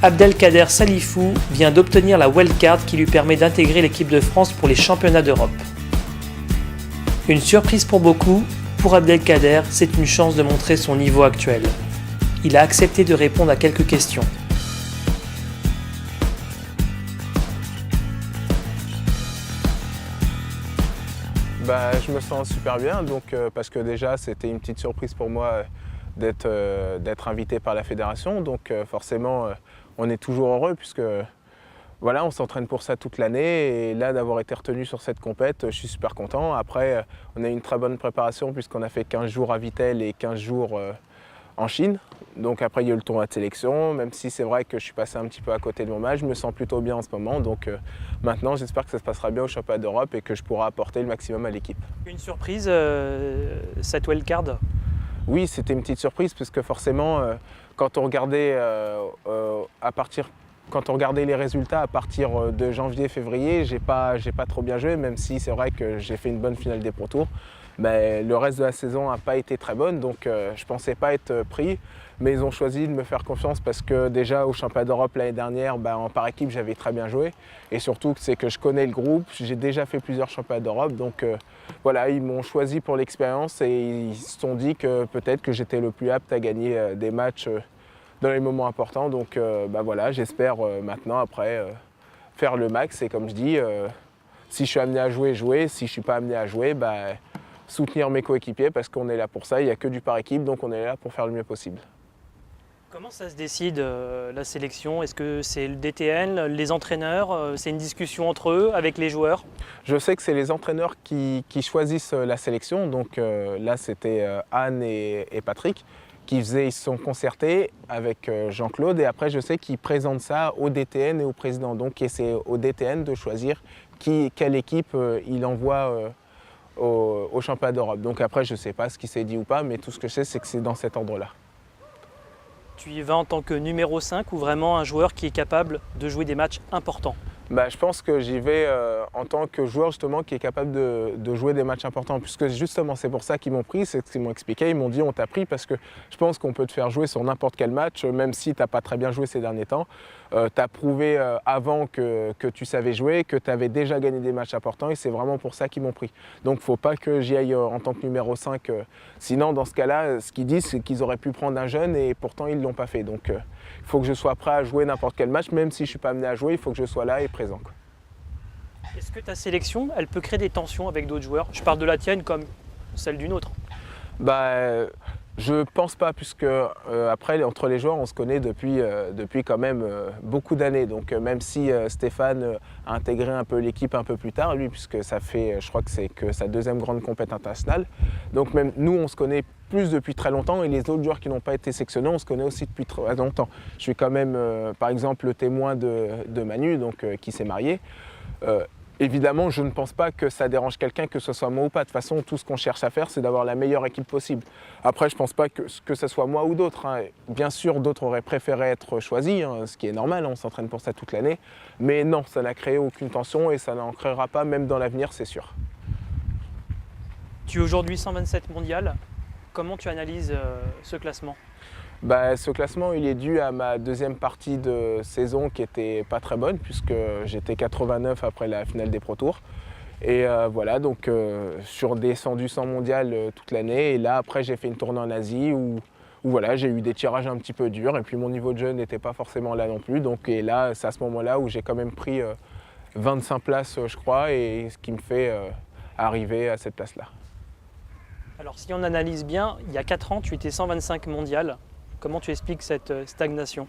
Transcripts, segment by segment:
Abdelkader Salifou vient d'obtenir la wildcard qui lui permet d'intégrer l'équipe de France pour les championnats d'Europe. Une surprise pour beaucoup, pour Abdelkader, c'est une chance de montrer son niveau actuel. Il a accepté de répondre à quelques questions. Je me sens super bien, parce que déjà c'était une petite surprise pour moi d'être invité par la fédération. Donc forcément on est toujours heureux puisque voilà, on s'entraîne pour ça toute l'année et là d'avoir été retenu sur cette compète, je suis super content. Après on a eu une très bonne préparation puisqu'on a fait 15 jours à Vittel et 15 jours en Chine. Donc après il y a eu le tournoi de sélection, même si c'est vrai que je suis passé un petit peu à côté de mon match, je me sens plutôt bien en ce moment. Donc maintenant j'espère que ça se passera bien au championnat d'Europe et que je pourrai apporter le maximum à l'équipe. Une surprise, cette wildcard? Oui, c'était une petite surprise puisque forcément quand on regardait les résultats à partir de janvier-février, j'ai pas trop bien joué, même si c'est vrai que j'ai fait une bonne finale des Pro Tours. Mais le reste de la saison n'a pas été très bonne, donc je ne pensais pas être pris. Mais ils ont choisi de me faire confiance parce que déjà au championnat d'Europe l'année dernière, en par équipe, j'avais très bien joué. Et surtout, c'est que je connais le groupe, j'ai déjà fait plusieurs championnats d'Europe. Donc voilà, ils m'ont choisi pour l'expérience et ils se sont dit que peut-être que j'étais le plus apte à gagner des matchs dans les moments importants. Donc voilà, j'espère maintenant après faire le max. Et comme je dis, si je suis amené à jouer, jouer. Si je ne suis pas amené à jouer, soutenir mes coéquipiers parce qu'on est là pour ça. Il n'y a que du par équipe, donc on est là pour faire le mieux possible. Comment ça se décide la sélection? Est-ce que c'est le DTN, les entraîneurs? C'est une discussion entre eux, avec les joueurs? Je sais que c'est les entraîneurs qui choisissent la sélection. Donc là, c'était Anne et Patrick ils se sont concertés avec Jean-Claude. Et après, je sais qu'ils présentent ça au DTN et au président. Donc c'est au DTN de choisir quelle équipe il envoie au championnat d'Europe. Donc après, je ne sais pas ce qui s'est dit ou pas, mais tout ce que je sais, c'est que c'est dans cet ordre-là. Tu y vas en tant que numéro 5 ou vraiment un joueur qui est capable de jouer des matchs importants? Je pense que j'y vais en tant que joueur justement qui est capable de jouer des matchs importants. Puisque justement c'est pour ça qu'ils m'ont pris, c'est ce qu'ils m'ont expliqué. Ils m'ont dit on t'a pris parce que je pense qu'on peut te faire jouer sur n'importe quel match, même si tu n'as pas très bien joué ces derniers temps. Tu as prouvé avant que tu savais jouer, que tu avais déjà gagné des matchs importants et c'est vraiment pour ça qu'ils m'ont pris. Donc il ne faut pas que j'y aille en tant que numéro 5. Sinon dans ce cas-là, ce qu'ils disent c'est qu'ils auraient pu prendre un jeune et pourtant ils ne l'ont pas fait. Donc il faut que je sois prêt à jouer n'importe quel match, même si je ne suis pas amené à jouer, il faut que je sois là et présent. Est-ce que ta sélection, elle peut créer des tensions avec d'autres joueurs? Je parle de la tienne comme celle d'une autre. Je pense pas, puisque après, entre les joueurs, on se connaît depuis quand même beaucoup d'années. Donc même si Stéphane a intégré un peu l'équipe un peu plus tard, lui, puisque ça fait, je crois que c'est que sa deuxième grande compétition internationale. Donc même nous, on se connaît plus depuis très longtemps et les autres joueurs qui n'ont pas été sélectionnés, on se connaît aussi depuis très longtemps. Je suis quand même, par exemple, le témoin de Manu, donc, qui s'est marié. Évidemment, je ne pense pas que ça dérange quelqu'un, que ce soit moi ou pas. De toute façon, tout ce qu'on cherche à faire, c'est d'avoir la meilleure équipe possible. Après, je ne pense pas que ce soit moi ou d'autres. Bien sûr, d'autres auraient préféré être choisis, ce qui est normal, on s'entraîne pour ça toute l'année. Mais non, ça n'a créé aucune tension et ça n'en créera pas, même dans l'avenir, c'est sûr. Tu es aujourd'hui 127 mondial. Comment tu analyses ce classement? Ce classement, il est dû à ma deuxième partie de saison qui n'était pas très bonne puisque j'étais 89 après la finale des Pro Tours. Et voilà, donc je suis redescendu sans mondial toute l'année. Et là, après, j'ai fait une tournée en Asie où voilà, j'ai eu des tirages un petit peu durs. Et puis mon niveau de jeu n'était pas forcément là non plus. Donc, et là, c'est à ce moment-là où j'ai quand même pris 25 places, je crois, et ce qui me fait arriver à cette place-là. Alors si on analyse bien, il y a 4 ans, tu étais 125 mondial. Comment tu expliques cette stagnation?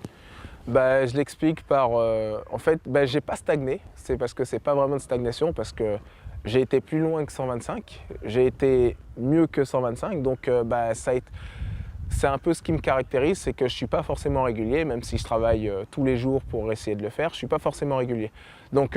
Je l'explique par... en fait, j'ai pas stagné. C'est parce que c'est pas vraiment de stagnation, parce que j'ai été plus loin que 125. J'ai été mieux que 125. Donc, c'est un peu ce qui me caractérise, c'est que je suis pas forcément régulier, même si je travaille tous les jours pour essayer de le faire, je suis pas forcément régulier. Donc,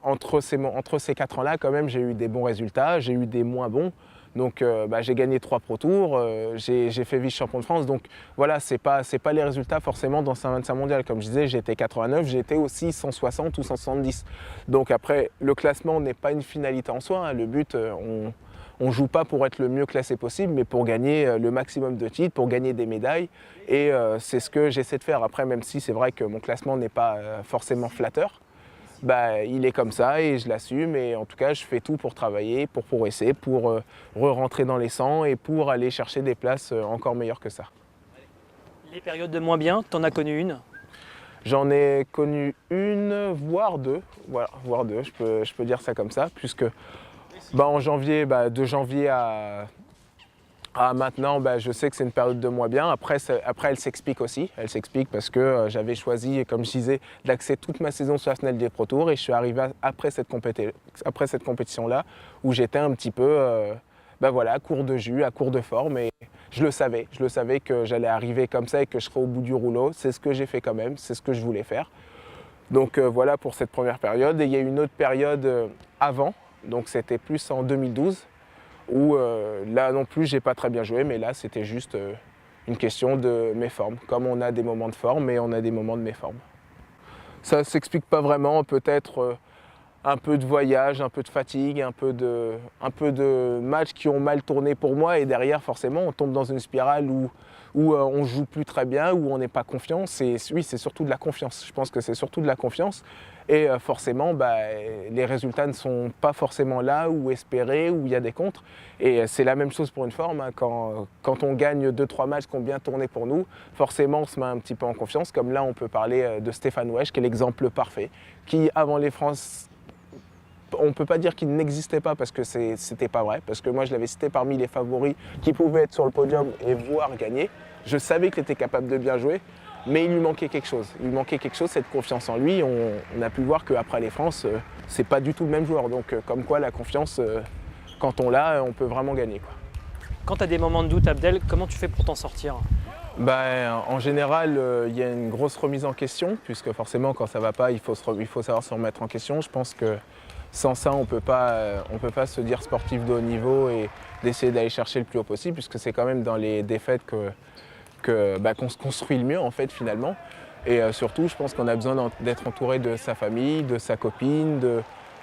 entre ces 4 ans-là, quand même, j'ai eu des bons résultats, j'ai eu des moins bons. Donc j'ai gagné 3 Pro Tours, j'ai fait vice-champion de France. Donc voilà, c'est pas les résultats forcément dans 125 mondial. Comme je disais, j'étais 89, j'étais aussi 160 ou 170. Donc après, le classement n'est pas une finalité en soi. Le but, on ne joue pas pour être le mieux classé possible, mais pour gagner le maximum de titres, pour gagner des médailles. Et c'est ce que j'essaie de faire. Après, même si c'est vrai que mon classement n'est pas forcément flatteur, bah, il est comme ça et je l'assume. Et en tout cas, je fais tout pour travailler, pour progresser, pour re-rentrer dans les 100 et pour aller chercher des places encore meilleures que ça. Les périodes de moins bien, t'en as connu une? J'en ai connu une, voire deux. Voilà, voire deux, je peux dire ça comme ça, puisque en janvier, de janvier à maintenant, je sais que c'est une période de moins bien. Après, elle s'explique aussi. Elle s'explique parce que j'avais choisi, comme je disais, d'axer toute ma saison sur la finale des Pro Tours et je suis arrivé après cette compétition-là où j'étais un petit peu à court de jus, à court de forme. Et je le savais que j'allais arriver comme ça et que je serais au bout du rouleau. C'est ce que j'ai fait quand même, c'est ce que je voulais faire. Donc voilà pour cette première période. Et il y a une autre période avant, donc c'était plus en 2012. Où là non plus j'ai pas très bien joué, mais là c'était juste une question de méforme. Comme on a des moments de forme et on a des moments de méforme. Ça s'explique pas vraiment, peut-être un peu de voyage, un peu de fatigue, un peu de matchs qui ont mal tourné pour moi et derrière forcément on tombe dans une spirale où on joue plus très bien, où on n'est pas confiant. Oui, c'est surtout de la confiance. Je pense que c'est surtout de la confiance. Et forcément, les résultats ne sont pas forcément là ou espérés, où il y a des contres. Et c'est la même chose pour une forme. Hein. Quand on gagne 2-3 matchs qui ont bien tourné pour nous, forcément on se met un petit peu en confiance. Comme là, on peut parler de Stéphane Wesch, qui est l'exemple parfait, qui avant les France, on ne peut pas dire qu'il n'existait pas parce que c'était pas vrai. Parce que moi, je l'avais cité parmi les favoris qui pouvaient être sur le podium et voire gagner. Je savais qu'il était capable de bien jouer. Mais il lui manquait quelque chose. Il lui manquait quelque chose, cette confiance en lui. On a pu voir qu'après les France, c'est pas du tout le même joueur. Donc comme quoi la confiance, quand on l'a, on peut vraiment gagner, quoi. Quand tu as des moments de doute, Abdel, comment tu fais pour t'en sortir? En général, il y a une grosse remise en question, puisque forcément quand ça va pas, il faut savoir se remettre en question. Je pense que sans ça, on peut pas se dire sportif de haut niveau et d'essayer d'aller chercher le plus haut possible, puisque c'est quand même dans les défaites qu'on se construit le mieux en fait finalement. Et surtout je pense qu'on a besoin d'être entouré de sa famille, de sa copine,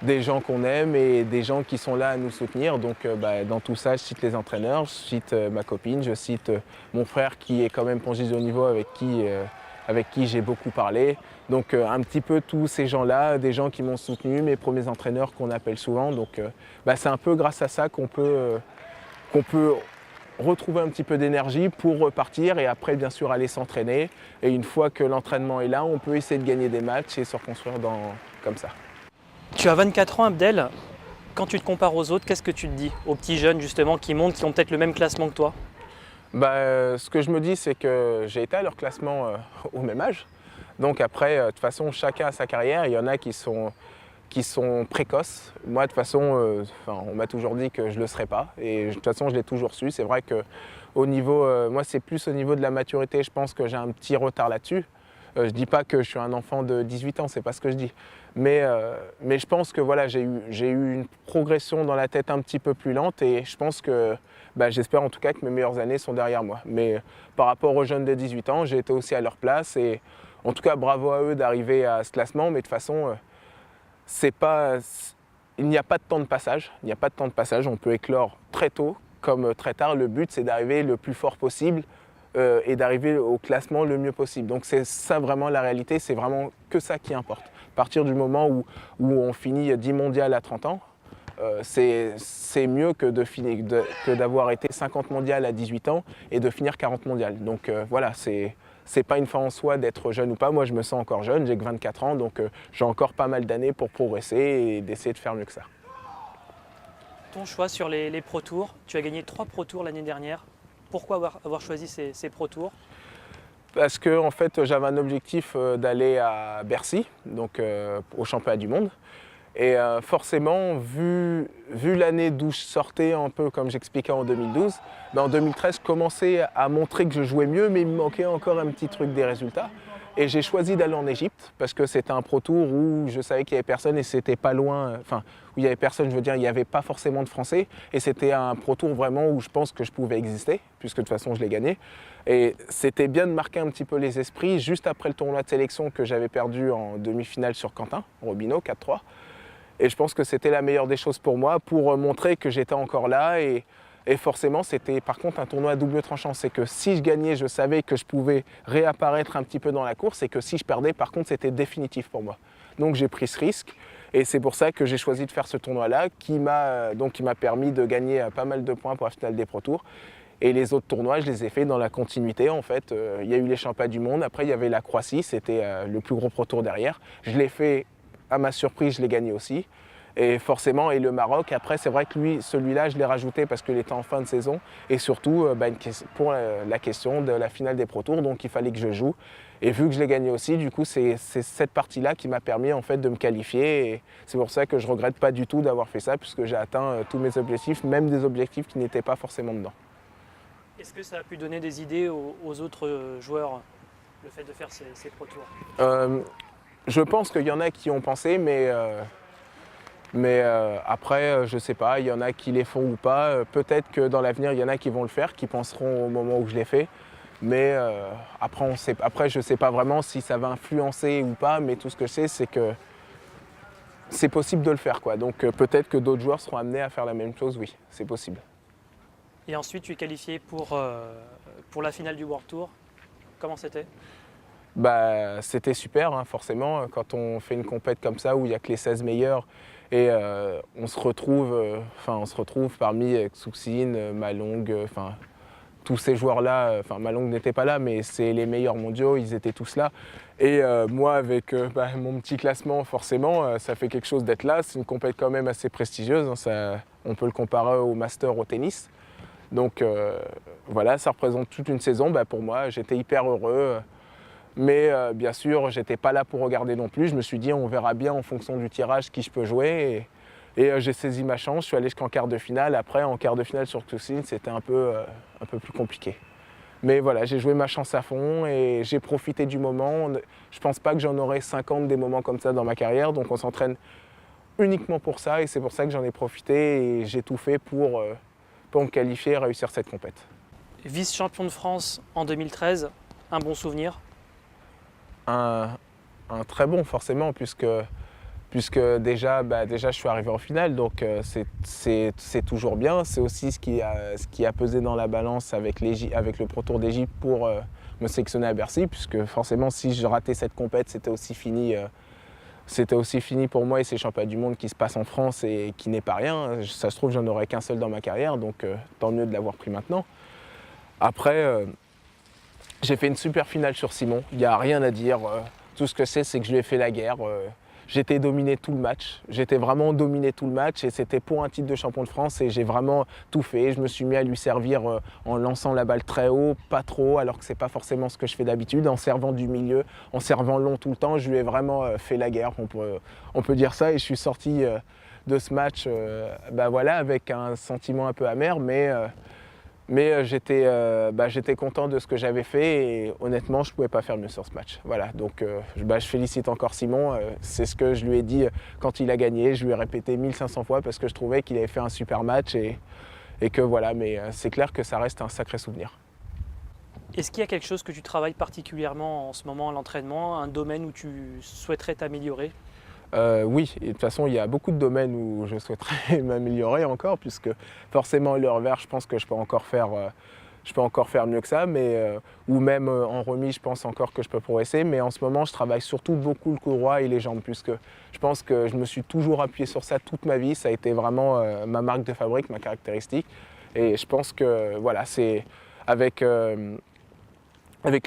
des gens qu'on aime et des gens qui sont là à nous soutenir. Donc dans tout ça je cite les entraîneurs, je cite ma copine, je cite mon frère qui est quand même pongiste de haut niveau avec qui j'ai beaucoup parlé. Donc un petit peu tous ces gens-là, des gens qui m'ont soutenu, mes premiers entraîneurs qu'on appelle souvent. Donc c'est un peu grâce à ça qu'on peut retrouver un petit peu d'énergie pour repartir et après bien sûr aller s'entraîner. Et une fois que l'entraînement est là, on peut essayer de gagner des matchs et se reconstruire comme ça. Tu as 24 ans, Abdel. Quand tu te compares aux autres, qu'est-ce que tu te dis? Aux petits jeunes justement qui montent, qui ont peut-être le même classement que toi? Ce que je me dis, c'est que j'ai été à leur classement au même âge. Donc après, de toute façon, chacun a sa carrière. Il y en a qui sont précoces. Moi, de toute façon, on m'a toujours dit que je ne le serais pas. Et de toute façon, je l'ai toujours su. C'est vrai que au niveau, moi, c'est plus au niveau de la maturité. Je pense que j'ai un petit retard là-dessus. Je ne dis pas que je suis un enfant de 18 ans, c'est pas ce que je dis. Mais je pense que voilà, j'ai eu une progression dans la tête un petit peu plus lente. Et je pense que, j'espère en tout cas que mes meilleures années sont derrière moi. Mais par rapport aux jeunes de 18 ans, j'ai été aussi à leur place. Et en tout cas, bravo à eux d'arriver à ce classement. Mais de toute façon, il n'y a pas de temps de passage. Il n'y a pas de temps de passage. On peut éclore très tôt comme très tard. Le but, c'est d'arriver le plus fort possible et d'arriver au classement le mieux possible. Donc c'est ça vraiment la réalité. C'est vraiment que ça qui importe. À partir du moment où on finit 10 mondiales à 30 ans, c'est mieux que d'avoir été 50 mondiales à 18 ans et de finir 40 mondiales. Donc voilà, c'est pas une fin en soi d'être jeune ou pas. Moi, je me sens encore jeune, j'ai que 24 ans, donc j'ai encore pas mal d'années pour progresser et d'essayer de faire mieux que ça. Ton choix sur les Pro Tours, tu as gagné 3 Pro Tours l'année dernière. Pourquoi avoir choisi ces Pro Tours? Parce que en fait, j'avais un objectif d'aller à Bercy, donc au championnat du monde. Et forcément, vu l'année d'où je sortais, un peu comme j'expliquais en 2012, en 2013, je commençais à montrer que je jouais mieux, mais il me manquait encore un petit truc des résultats. Et j'ai choisi d'aller en Égypte parce que c'était un Pro Tour où je savais qu'il n'y avait personne et c'était pas loin, où il n'y avait personne, je veux dire, il n'y avait pas forcément de Français. Et c'était un Pro Tour vraiment où je pense que je pouvais exister, puisque de toute façon je l'ai gagné. Et c'était bien de marquer un petit peu les esprits juste après le tournoi de sélection que j'avais perdu en demi-finale sur Quentin, Robineau, 4-3. Et je pense que c'était la meilleure des choses pour moi, pour montrer que j'étais encore là. Et forcément, c'était par contre un tournoi à double tranchant. C'est que si je gagnais, je savais que je pouvais réapparaître un petit peu dans la course, et que si je perdais, par contre, c'était définitif pour moi. Donc j'ai pris ce risque, et c'est pour ça que j'ai choisi de faire ce tournoi-là, qui m'a permis de gagner pas mal de points pour la finale des Pro Tours. Et les autres tournois, je les ai faits dans la continuité. En fait, il y a eu les championnats du monde, après il y avait la Croatie, c'était le plus gros Pro Tour derrière. Je l'ai fait, à ma surprise, je l'ai gagné aussi. Et forcément, et le Maroc, après c'est vrai que celui-là, je l'ai rajouté parce qu'il était en fin de saison, et surtout pour la question de la finale des Pro Tours, donc il fallait que je joue. Et vu que je l'ai gagné aussi, du coup c'est cette partie-là qui m'a permis en fait de me qualifier, et c'est pour ça que je ne regrette pas du tout d'avoir fait ça, puisque j'ai atteint tous mes objectifs, même des objectifs qui n'étaient pas forcément dedans. Est-ce que ça a pu donner des idées aux autres joueurs, le fait de faire ces Pro Tours? Je pense qu'il y en a qui ont pensé, mais après, je ne sais pas, il y en a qui les font ou pas. Peut-être que dans l'avenir, il y en a qui vont le faire, qui penseront au moment où je l'ai fait. Mais après, je ne sais pas vraiment si ça va influencer ou pas, mais tout ce que je sais, c'est que c'est possible de le faire, quoi. Donc peut-être que d'autres joueurs seront amenés à faire la même chose, oui, c'est possible. Et ensuite, tu es qualifié pour la finale du World Tour. Comment c'était? C'était super, hein, forcément, quand on fait une compète comme ça où il n'y a que les 16 meilleurs, et on se retrouve parmi Xhuxin, Malong, tous ces joueurs-là. Malong n'était pas là, mais c'est les meilleurs mondiaux, ils étaient tous là. Et moi, avec mon petit classement, forcément, ça fait quelque chose d'être là. C'est une compète quand même assez prestigieuse, hein, on peut le comparer au Master au tennis. Donc voilà, ça représente toute une saison. Pour moi, j'étais hyper heureux. Mais bien sûr, j'étais pas là pour regarder non plus. Je me suis dit, on verra bien en fonction du tirage qui je peux jouer. Et j'ai saisi ma chance, je suis allé jusqu'en quart de finale. Après, en quart de finale sur Xhuxin, c'était un peu plus compliqué. Mais voilà, j'ai joué ma chance à fond et j'ai profité du moment. Je pense pas que j'en aurai 50 des moments comme ça dans ma carrière. Donc on s'entraîne uniquement pour ça, et c'est pour ça que j'en ai profité et j'ai tout fait pour me qualifier et réussir cette compète. Vice-champion de France en 2013, un bon souvenir? Un très bon, forcément, puisque déjà je suis arrivé en finale, donc c'est toujours bien. C'est aussi ce qui a pesé dans la balance avec le Pro Tour d'Égypte pour me sélectionner à Bercy, puisque forcément si je ratais cette compète, c'était aussi fini pour moi et ces championnats du monde qui se passent en France et qui n'est pas rien. Ça se trouve, j'en aurais qu'un seul dans ma carrière, donc tant mieux de l'avoir pris maintenant. Après, j'ai fait une super finale sur Simon, il n'y a rien à dire. Tout ce que c'est que je lui ai fait la guerre. J'étais dominé tout le match, j'étais vraiment dominé tout le match, et c'était pour un titre de champion de France, et j'ai vraiment tout fait. Je me suis mis à lui servir en lançant la balle très haut, pas trop, alors que c'est pas forcément ce que je fais d'habitude, en servant du milieu, en servant long tout le temps. Je lui ai vraiment fait la guerre, on peut dire ça, et je suis sorti de ce match avec un sentiment un peu amer, mais j'étais content de ce que j'avais fait, et honnêtement, je ne pouvais pas faire mieux sur ce match. Voilà, donc je félicite encore Simon. C'est ce que je lui ai dit quand il a gagné. Je lui ai répété 1500 fois parce que je trouvais qu'il avait fait un super match, et que voilà, mais c'est clair que ça reste un sacré souvenir. Est-ce qu'il y a quelque chose que tu travailles particulièrement en ce moment à l'entraînement, un domaine où tu souhaiterais t'améliorer? Oui, et de toute façon, il y a beaucoup de domaines où je souhaiterais m'améliorer encore, puisque forcément le revers, je pense que je peux encore faire mieux que ça, ou même en remise, je pense encore que je peux progresser. Mais en ce moment, je travaille surtout beaucoup le coup droit et les jambes, puisque je pense que je me suis toujours appuyé sur ça toute ma vie. Ça a été vraiment ma marque de fabrique, ma caractéristique. Et je pense que voilà, c'est avec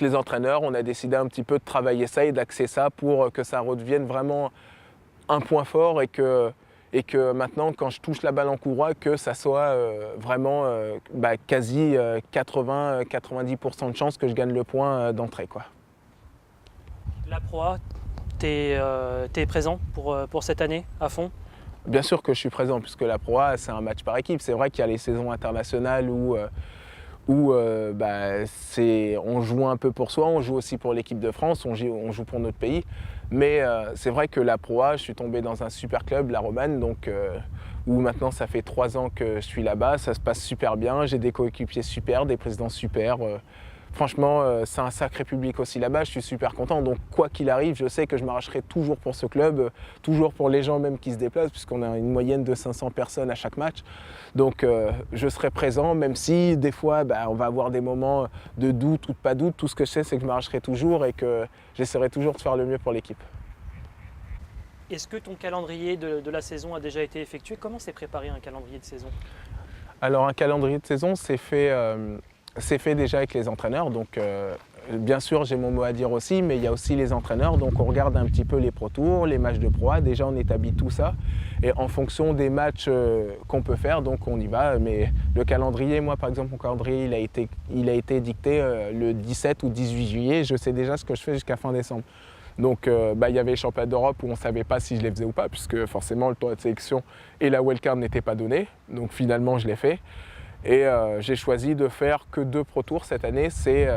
les entraîneurs, on a décidé un petit peu de travailler ça et d'axer ça pour que ça redevienne vraiment un point fort, et que maintenant, quand je touche la balle en coup droit, que ça soit vraiment quasi 80-90% de chances que je gagne le point d'entrée, quoi. La Pro A, t'es présent pour cette année à fond? Bien sûr que je suis présent, puisque la Pro A, c'est un match par équipe. C'est vrai qu'il y a les saisons internationales où on joue un peu pour soi, on joue aussi pour l'équipe de France, on joue pour notre pays. Mais c'est vrai que la Pro A, je suis tombé dans un super club, la Romane, donc, où maintenant ça fait 3 ans que je suis là-bas. Ça se passe super bien, j'ai des coéquipiers super, des présidents super. franchement, c'est un sacré public aussi là-bas, je suis super content. Donc quoi qu'il arrive, je sais que je m'arracherai toujours pour ce club, toujours pour les gens même qui se déplacent, puisqu'on a une moyenne de 500 personnes à chaque match. Donc je serai présent, même si des fois on va avoir des moments de doute ou de pas doute. Tout ce que je sais, c'est que je m'arracherai toujours et que j'essaierai toujours de faire le mieux pour l'équipe. Est-ce que ton calendrier de la saison a déjà été effectué? Comment s'est préparé un calendrier de saison? Alors un calendrier de saison, c'est fait déjà avec les entraîneurs. Donc bien sûr, j'ai mon mot à dire aussi, mais il y a aussi les entraîneurs. Donc on regarde un petit peu les Pro Tours, les matchs de Pro A. Déjà, on établit tout ça. Et en fonction des matchs qu'on peut faire, donc on y va. Mais le calendrier, moi par exemple, mon calendrier, il a été dicté le 17 ou 18 juillet. Je sais déjà ce que je fais jusqu'à fin décembre. Donc il y avait les championnats d'Europe où on ne savait pas si je les faisais ou pas, puisque forcément le tournoi de sélection et la wildcard n'étaient pas donnés. Donc finalement, je l'ai fait. Et j'ai choisi de faire que 2 Pro Tours cette année. C'est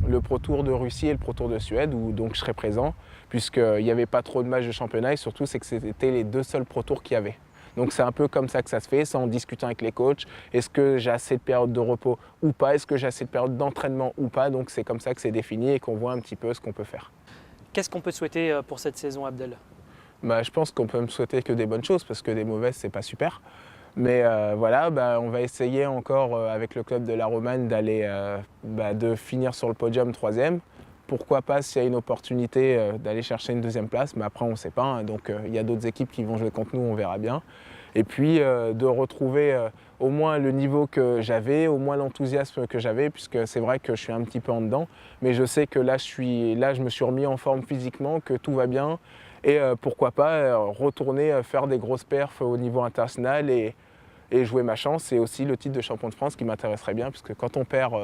le Pro Tour de Russie et le Pro Tour de Suède, où donc je serai présent, puisqu'il n'y avait pas trop de matchs de championnat, et surtout c'est que c'était les 2 seuls Pro Tours qu'il y avait. Donc c'est un peu comme ça que ça se fait, c'est en discutant avec les coachs. Est-ce que j'ai assez de périodes de repos ou pas? Est-ce que j'ai assez de périodes d'entraînement ou pas? Donc c'est comme ça que c'est défini et qu'on voit un petit peu ce qu'on peut faire. Qu'est-ce qu'on peut souhaiter pour cette saison, Abdel? Je pense qu'on peut me souhaiter que des bonnes choses, parce que des mauvaises, c'est pas super. Mais voilà, on va essayer encore avec le club de la Romagne de finir sur le podium 3e. Pourquoi pas, s'il y a une opportunité, d'aller chercher une 2e place, mais après on ne sait pas. Hein, donc il y a d'autres équipes qui vont jouer contre nous, on verra bien. Et puis de retrouver au moins le niveau que j'avais, au moins l'enthousiasme que j'avais, puisque c'est vrai que je suis un petit peu en dedans. Mais je sais que là, je me suis remis en forme physiquement, que tout va bien. Et pourquoi pas retourner faire des grosses perfs au niveau international et jouer ma chance. C'est aussi le titre de champion de France qui m'intéresserait bien, puisque quand on perd,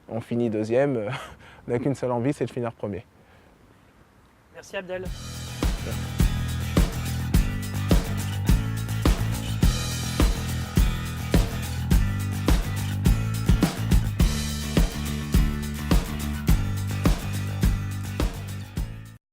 on finit 2e. On n'a qu'une seule envie, c'est de finir 1er. Merci Abdel. Merci.